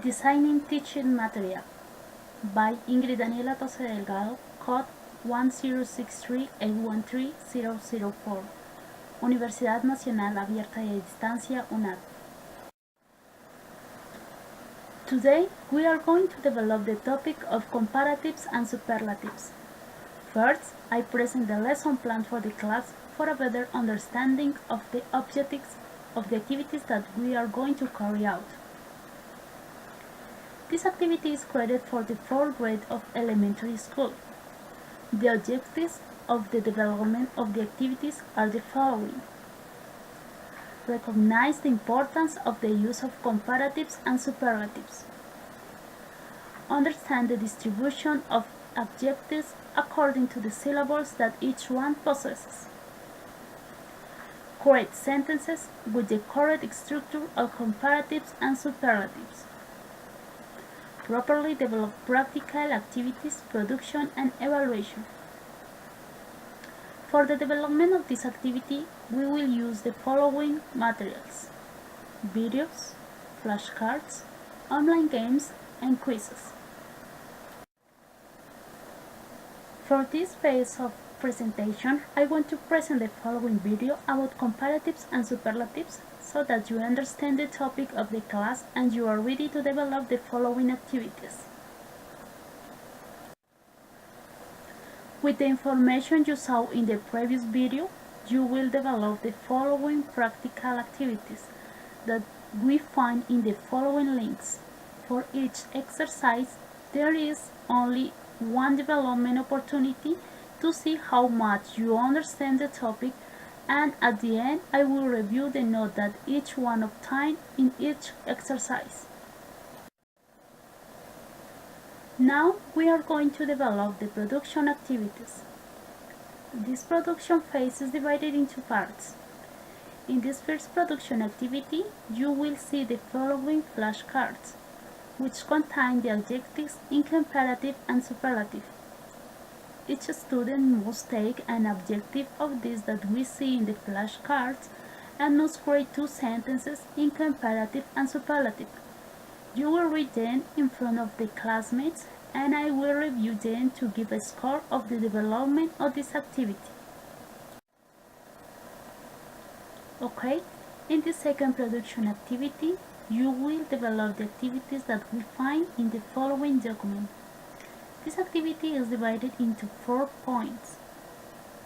Designing Teaching Material by Ingrid Daniela Tose Delgado, code 1063813004, Universidad Nacional Abierta y a Distancia, UNAD. Today we are going to develop the topic of comparatives and superlatives. First, I present the lesson plan for the class for a better understanding of the objectives of the activities that we are going to carry out. This activity is created for the 4th grade of elementary school. The objectives of the development of the activities are the following. Recognize the importance of the use of comparatives and superlatives. Understand the distribution of adjectives according to the syllables that each one possesses. Create sentences with the correct structure of comparatives and superlatives. Properly develop practical activities, production, and evaluation. For the development of this activity, we will use the following materials: videos, flashcards, online games, and quizzes. For this phase of presentation, I want to present the following video about comparatives and superlatives so that you understand the topic of the class and you are ready to develop the following activities. With the information you saw in the previous video, you will develop the following practical activities that we find in the following links. For each exercise, there is only one development opportunity to see how much you understand the topic, and at the end I will review the note that each one obtained in each exercise. Now we are going to develop the production activities. This production phase is divided into parts. In this first production activity, you will see the following flashcards, which contain the adjectives in comparative and superlative. Each student must take an adjective of these that we see in the flashcards and must create 2 sentences in comparative and superlative. You will read them in front of the classmates and I will review them to give a score of the development of this activity. Okay, in the second production activity, you will develop the activities that we find in the following document. This activity is divided into 4 points.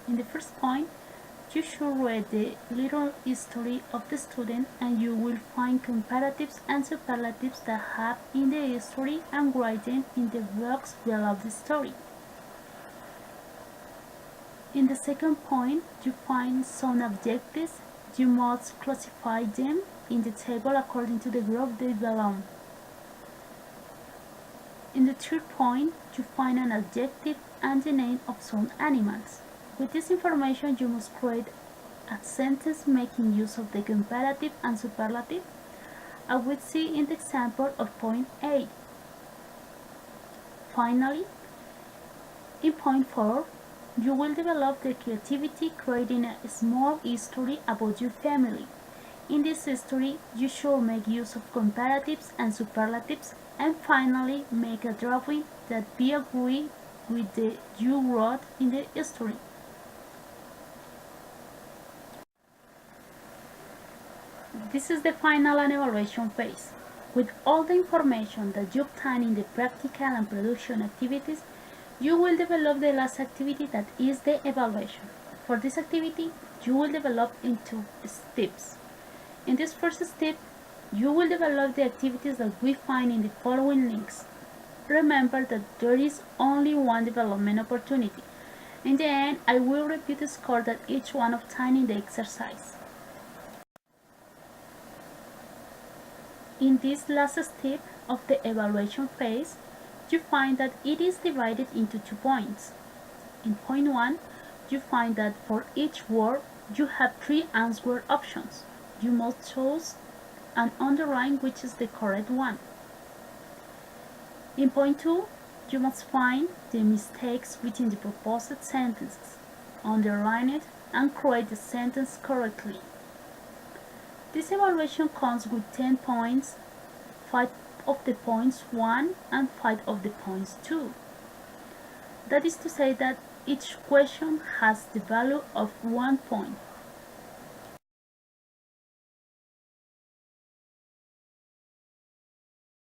In the first point, you should read the little history of the student and you will find comparatives and superlatives that have in the history and write them in the box below the story. In the second point, you find some adjectives. You must classify them in the table according to the group they belong. In the third point, you find an adjective and the name of some animals. With this information, you must create a sentence making use of the comparative and superlative, as we see in the example of point A. Finally, in point 4, you will develop the creativity creating a small history about your family. In this history, you should make use of comparatives and superlatives, and finally make a drawing that be agree with the you wrote in the history. This is the final and evaluation phase. With all the information that you obtain in the practical and production activities, you will develop the last activity that is the evaluation. For this activity, you will develop into steps. In this first step, you will develop the activities that we find in the following links. Remember that there is only one development opportunity. In the end, I will review the score that each one obtained in the exercise. In this last step of the evaluation phase, you find that it is divided into 2 points. In point 1, you find that for each word, you have 3 answer options. You must choose and underline which is the correct one. In point 2, you must find the mistakes within the proposed sentences, underline it, and create the sentence correctly. This evaluation comes with 10 points, 5 of the points 1 and 5 of the points 2. That is to say that each question has the value of 1 point.